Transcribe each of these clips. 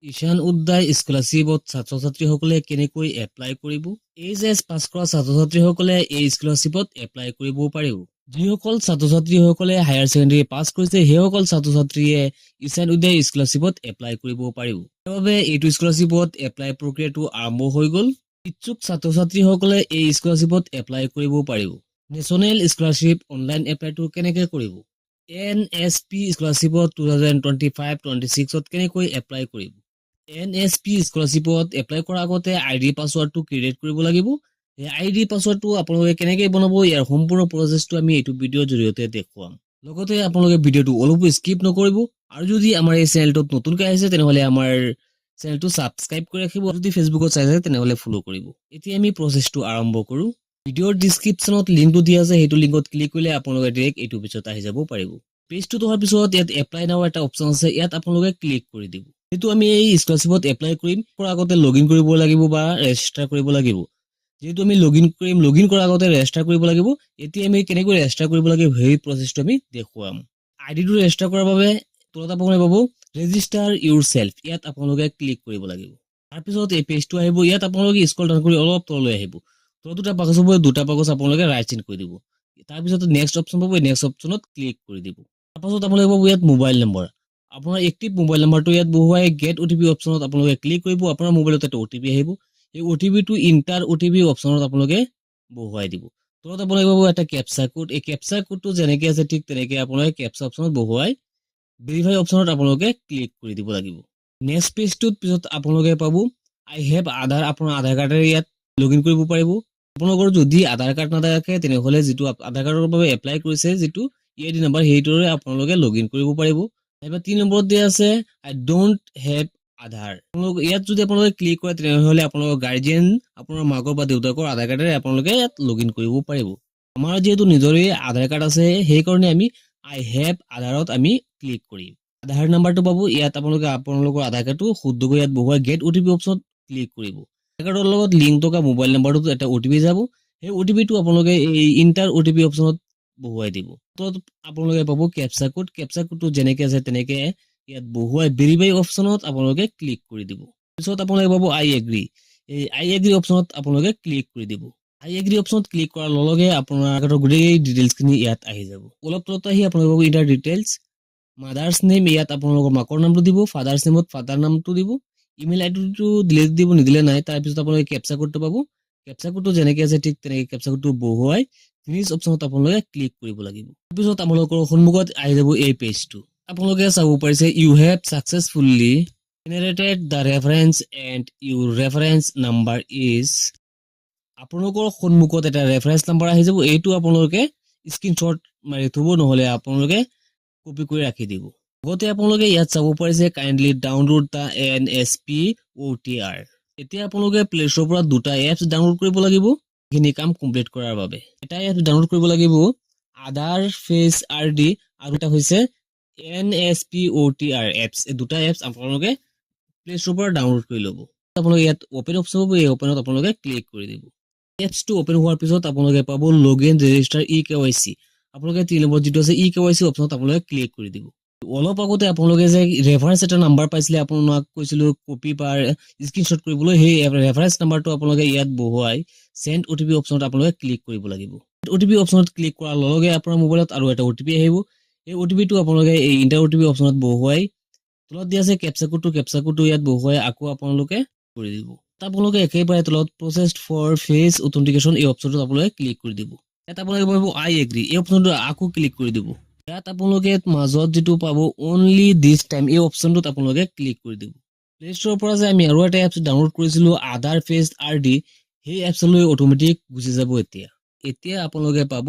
ঈশান উদয় স্কলাৰশ্বিপত ছাত্ৰ-ছাত্ৰীসকলে কেনেকৈ এপ্লাই কৰিব? এইচএছ পাছ কৰা ছাত্ৰ-ছাত্ৰীসকলে এই স্কলাৰশ্বিপত এপ্লাই কৰিব পাৰিব। যিসকল ছাত্ৰ-ছাত্ৰীসকলে হায়াৰ ছেকেণ্ডাৰী পাছ কৰিছে সেইসকল ছাত্ৰ-ছাত্ৰীয়ে ঈশান উদয় স্কলাৰশ্বিপত এপ্লাই কৰিব পাৰিব। সেইবাবে এইটো স্কলাৰশ্বিপত এপ্লাই প্ৰক্ৰিয়াটো আৰম্ভ হৈ গ'ল। ইচ্ছুক ছাত্ৰ-ছাত্ৰীসকলে এই স্কলাৰশ্বিপত এপ্লাই কৰিব পাৰিব। নেশ্যনেল স্কলাৰশ্বিপ অনলাইন এপ্লাইটো কেনেকৈ কৰিব? NSP স্কলাৰশ্বিপত 2025-26ত কেনেকৈ এপ্লাই কৰিব? NSP স্কলাৰশ্বিপত এপ্লাই কৰাৰ আগতে আইডি পাছৱৰ্ডটো ক্ৰিয়েট কৰিব লাগিব। এই আইডি পাছৱৰ্ডটো আপোনালোকে কেনেকৈ বনাব ইয়াৰ সম্পূৰ্ণ প্ৰচেছটো আমি এইটো ভিডিঅ'ৰ জৰিয়তে দেখুৱাম। লগতে আপোনালোকে ভিডিঅ'টো অলপো স্কিপ নকৰিব আৰু যদি আমাৰ এই চেনেলটোত নতুনকৈ আহিছে তেনেহ'লে আমাৰ চেনেলটো ছাবস্ক্ৰাইব কৰি ৰাখিব। যদি ফেচবুকত চাইছে তেনেহ'লে ফ'ল' কৰিব। এতিয়া আমি প্ৰচেছটো আৰম্ভ কৰোঁ। ভিডিঅ'ৰ ডিছক্ৰিপশ্যনত লিংকটো দিয়া আছে, সেইটো লিংকত ক্লিক কৰিলে আপোনালোকে ডাইৰেক্ট এইটো পেজত আহি যাব পাৰিব। পেজটোত অহাৰ পিছত ইয়াত এপ্লাই নাও এটা অপশ্যন আছে, ইয়াত আপোনালোকে ক্লিক কৰি দিব। যিহেতু আমি এই স্কলাৰশ্বিপত এপ্লাই কৰিম কৰাৰ আগতে লগইন কৰিব লাগিব বা ৰেজিষ্টাৰ কৰিব লাগিব। যেহেতু আমি লগইন কৰিম, লগইন কৰাৰ আগতে ৰেজিষ্টাৰ কৰিব লাগিব। এতিয়া আমি কেনেকৈ ৰেজিষ্টাৰ কৰিব লাগিব সেই প্ৰচেছটো আমি দেখুৱাম। আইডিটো ৰেজিষ্টাৰ কৰাৰ বাবে তলত আপোনালোকে পাব ৰেজিষ্টাৰ ইউৰ চেল্ফ, ইয়াত আপোনালোকে ক্লিক কৰিব লাগিব। তাৰপিছত এই পেজটো আহিব, ইয়াত আপোনালোকে স্ক্ৰল ডাউন কৰি অলপ তললৈ আহিব। তলত দুটা বাকচ হ'ব, দুটা বাকচ আপোনালোকে ৰাইট চিন কৰি দিব। তাৰপিছত নেক্সট অপশ্যন পাব, নেক্সট অপশ্যনত ক্লিক কৰি দিব। তাৰপাছত আপোনালোকে পাব ইয়াত মোবাইল নম্বৰ। আপোনাৰ এক্টিভ মোবাইল নাম্বাৰটো ইয়াত বহুৱাই গেট OTP অপশ্যনত আপোনালোকে ক্লিক কৰিব। আপোনাৰ মোবাইলত এটা OTP আহিব, এই OTPটো ইণ্টাৰ OTP অপশ্যনত আপোনালোকে বহুৱাই দিব। তলত আপোনালোকে পাব এটা কেপচা কোড, এই কেপচা কোডটো যেনেকৈ আছে ঠিক তেনেকৈ আপোনালোকে কেপচা অপশ্যনত বহুৱাই ভেৰিফাই অপশ্যনত আপোনালোকে ক্লিক কৰি দিব লাগিব। নেক্সট পেজটোত পিছত আপোনালোকে পাব আই হেভ আধাৰ, আপোনাৰ আধাৰ কাৰ্ডেৰে ইয়াত লগইন কৰিব পাৰিব। আপোনালোকৰ যদি আধাৰ কাৰ্ড নাথাকে তেনেহ'লে যিটো আধাৰ কাৰ্ডৰ বাবে এপ্লাই কৰিছে যিটো EID নাম্বাৰ সেইটোৰে আপোনালোকে লগইন কৰিব পাৰিব। নাইবা 3 নম্বৰত দিয়া আছে আই ডোন্ট হেভ আধাৰ। ইয়াত যদি আপোনালোকে ক্লিক কৰে তেনেহ'লে আপোনালোকৰ গাৰ্জিয়ান, আপোনাৰ মাকৰ বা দেউতাকৰ আধাৰ কাৰ্ডেৰে আপোনালোকে ইয়াত লগইন কৰিব পাৰিব। আমাৰ যিহেতু নিজৰে আধাৰ কাৰ্ড আছে সেইকাৰণে আমি আই হেভ আধাৰত আমি ক্লিক কৰিম। আধাৰ নাম্বাৰটো পাব, ইয়াত আপোনালোকৰ আধাৰ কাৰ্ডটো শুদ্ধকৈ ইয়াত বহুৱাই গেট OTP অপশ্যনত ক্লিক কৰিব। আধাৰ কাৰ্ডৰ লগত লিংক থকা মোবাইল নাম্বাৰটোত এটা OTP যাব, সেই OTPটো আপোনালোকে এই ইণ্টাৰ OTP অপশ্যনত বহুৱাই দিব। তলত আপোনালোকে পাব কেপচা কোড, কেপচা কোডটো যেনেকৈ আছে তেনেকৈ ইয়াত বহুৱাই ভেৰিফাই অপশ্যনত আপোনালোকে ক্লিক কৰি দিব। পিছত আপোনালোকে পাব আই এগ্ৰি, এই আই এগ্ৰি অপশ্যনত আপোনালোকে ক্লিক কৰি দিব। আই এগ্ৰি অপশ্যনত ক্লিক কৰাৰ লগে লগে আপোনাৰ গোটেই ডিটেইলছখিনি ইয়াত আহি যাব। অলপ তলত আহি আপোনালোকে পাব ইণ্টাৰ ডিটেইলছ, মাদাৰ্ছ নেম, ইয়াত আপোনালোকৰ মাকৰ নামটো দিব, ফাদাৰ্ছ নেমত ফাদাৰ নামটো দিব, ইমেইল আইডিটো দিলে দিব, নিদিলে নাই। তাৰপিছত আপোনালোকে কেপচা কোডটো পাব, কেপচা কোডটো যেনেকৈ আছে ঠিক তেনেকৈ কেপচা কোডটো বহুৱাই ফিনিছ অপশ্যনত আপোনালোকে ক্লিক কৰিব লাগিব। তাৰপিছত আপোনালোকৰ সন্মুখত আহি যাব এই পেজটো। আপোনালোকে চাব পাৰিছে you have successfully generated the reference and your reference number is. আপোনালোকৰ সন্মুখত এটা ৰেফাৰেন্স নাম্বাৰ আহি যাব, এইটো আপোনালোকে স্ক্ৰীনশ্বট মাৰি থ'ব, নহ'লে আপোনালোকে কপি কৰি ৰাখি দিব। লগতে আপোনালোকে ইয়াত চাব পাৰিছে kindly download the NSP OTR। এতিয়া আপোনালোকে প্লে ষ্ট'ৰৰ পৰা দুটা এপছ ডাউনলোড কৰিব লাগিব এইখিনি কাম কমপ্লিট কৰাৰ বাবে। এটা এপছ ডাউনলোড কৰিব লাগিব আধাৰ ফেচ RD আৰু এটা হৈছে NSP OTR এপছ। এই দুটা এপছ আপোনালোকে প্লে ষ্ট'ৰৰ পৰা ডাউনলোড কৰি ল'ব। আপোনালোকে ইয়াত অপেন অপশ্যন পাব, এই অপেনত আপোনালোকে ক্লিক কৰি দিব। এপছটো অপেন হোৱাৰ পিছত আপোনালোকে পাব লগইন ৰেজিষ্টাৰ eKYC। আপোনালোকে 3 নম্বৰত যিটো আছে eKYC অপশ্যনত আপোনালোকে ক্লিক কৰি দিব। অলপ আগতে আপোনালোকে যে ৰেফাৰেন্স এটা নাম্বাৰ পাইছিলে, আপোনাক কৈছিলোঁ কপি বা স্ক্ৰীনশ্বট কৰিবলৈ, সেই ৰেফাৰেন্স নাম্বাৰটো আপোনালোকে ইয়াত বহুৱাই চেণ্ড OTP অপশ্যনত আপোনালোকে ক্লিক কৰিব লাগিব। OTP অপশ্যনত ক্লিক কৰাৰ লগে লগে আপোনাৰ মোবাইলত আৰু এটা OTP আহিব। এই OTPটো আপোনালোকে এই ইণ্টাৰ OTP অপশ্যনত বহুৱাই তলত দিয়া আছে কেপচা কোডটো ইয়াত বহুৱাই আকৌ আপোনালোকে কৰি দিব। আপোনালোকে একেবাৰে তলত প্ৰচেছড ফৰ ফেচ অথেণ্টিকেশ্যন এই অপশ্যনটোত আপোনালোকে ক্লিক কৰি দিব। ইয়াত আপোনালোকে পাব আই এগ্ৰি, এই অপশ্যনটো আকৌ ক্লিক কৰি দিব। ইয়াত আপোনালোকে মাজত যিটো পাব অনলি দিছ টাইম এই অপশ্যনটোত আপোনালোকে ক্লিক কৰি দিব। প্লে ষ্ট'ৰৰ পৰা যে আমি আৰু এটা এপছ ডাউনলোড কৰিছিলোঁ আধাৰ ফেচ RD, সেই এপছলৈ অট'মেটিক গুচি যাব। এতিয়া আপোনালোকে পাব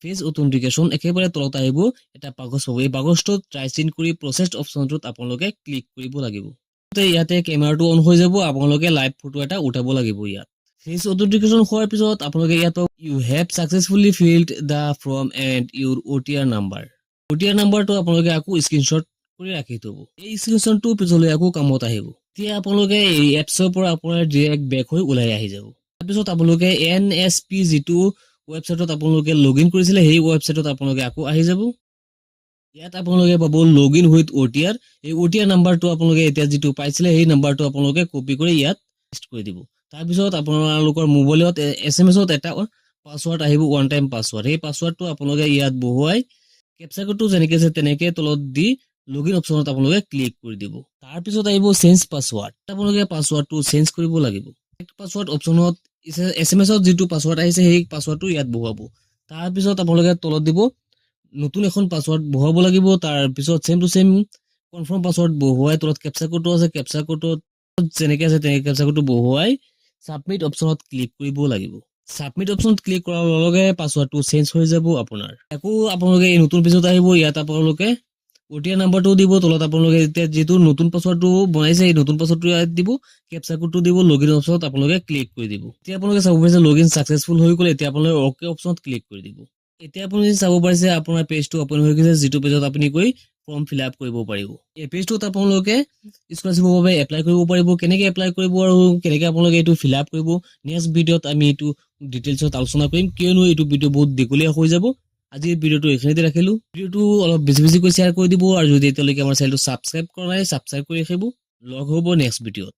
ফেচ অথেণ্টিকেশ্যন, একেবাৰে তলত আহিব এটা বাকচ পাব। এই বাকচটোত ট্ৰাই চিন কৰি প্ৰচেছড অপশ্যনটোত আপোনালোকে ক্লিক কৰিব লাগিব। ইয়াতে কেমেৰাটো অন হৈ যাব, আপোনালোকে লাইভ ফটো এটা উঠাব লাগিব। ইয়াত ফেচ অথেণ্টিকেশ্যন হোৱাৰ পিছত আপোনালোকে ইয়াত you have successfully filled the form and your OTR number. OTR নাম্বাৰটো আপোনালোকে আকৌ স্ক্ৰীনশ্বট কৰি ৰাখি থ'ব। এই স্ক্ৰীনশ্বটটো পিছলৈ আকৌ কামত আহিব। এতিয়া আপোনালোকে এই এপছৰ পৰা আপোনাৰ ডাইৰেক্ট বেক হৈ ওলাই আহি যাব। তাৰপিছত আপোনালোকে NSP যিটো ৱেবছাইটত আপোনালোকে লগইন কৰিছিলে সেই ৱেবছাইটত আপোনালোকে আকৌ আহি যাব। ইয়াত আপোনালোকে পাব লগইন উইথ OTR। এই OTR নাম্বাৰটো আপোনালোকে এতিয়া যিটো পাইছিলে সেই নাম্বাৰটো আপোনালোকে কপি কৰি ইয়াত পেষ্ট কৰি দিব। তাৰপিছত আপোনালোকৰ মোবাইলত SMS-ত এটা পাছৱৰ্ড আহিব, ওৱান টাইম পাছৱৰ্ড। সেই পাছৱৰ্ডটো আপোনালোকে ইয়াত বহুৱাই কেপচা কোডটো যেনেকে আছে তেনেকে তলত দি লগইন অপশ্যনত আপোনালোকে ক্লিক কৰি দিব। তাৰপিছত আহিব চেঞ্জ পাছৱৰ্ড। আপোনালোকে পাছৱৰ্ডটো চেঞ্জ কৰিব লাগিব। পাছৱৰ্ড অপশ্যনত SMS-ত যিটো পাছৱৰ্ড আহিছে সেই পাছৱৰ্ডটো ইয়াত বহুৱাব। তাৰপিছত আপোনালোকে তলত দিব নতুন এখন পাছৱৰ্ড বহুৱাব লাগিব। তাৰপিছত same to same confirm password বহুৱাই তলত কেপচা কোডটো আছে, কেপচা কোডত যেনেকে আছে তেনেকে কেপচা কোডটো বহুৱাই সাবমিট অপশ্যনত ক্লিক কৰিব লাগিব। সাবমিট অপশ্যনত ক্লিক কৰাৰ লগে লগে পাছৱৰ্ডটো চেঞ্জ হৈ যাব আপোনাৰ। আকৌ আপোনালোকে এই নতুন পেজত আহিব। ইয়াত আপোনালোকে OTR নাম্বাৰটো দিব। তলত আপোনালোকে এতিয়া যিটো নতুন পাছৱৰ্ডটো বনাইছে এই নতুন পাছৱৰ্ডটো ইয়াত দিব, কেপচা কোডটো দিব, লগইন অপশ্যনত আপোনালোকে ক্লিক কৰি দিব। এতিয়া আপোনালোকে চাব পাৰিছে লগইন সাকসেসফুল হৈ গ'ল। এতিয়া আপোনালোকে অকে অপশ্যনত ক্লিক কৰি দিব। এতিয়া আপুনি চাব পাৰিছে আপোনাৰ পেজটো ওপেন হৈ গৈছে, যিটো পেজত আপুনি গৈ ফৰ্ম ফিল আপ কৰিব পাৰিব। এই পেজটোত আপোনালোকে স্কলাৰশ্বিপৰ বাবে এপ্লাই কৰিব পাৰিব। কেনেকে এপ্লাই কৰিব আৰু কেনেকে আপোনালোকে এইটো ফিল আপ কৰিব নেক্সট ভিডিঅ'ত আমি এইটো ডিটেইলছত আলোচনা কৰিম, কিয়নো এইটো ভিডিঅ' বহুত দীঘলীয়া হৈ যাব। আজি ভিডিঅ'টো এইখিনিতে ৰাখিলো। ভিডিঅ'টো অলপ বেছিকৈ শ্বেয়াৰ কৰি দিব আৰু যদি এতিয়ালৈকে আমাৰ চেনেলটো ছাবস্ক্ৰাইব কৰা নাই ছাবস্ক্ৰাইব কৰি ৰাখিব। লগ হ'ব নেক্সট ভিডিঅ'ত।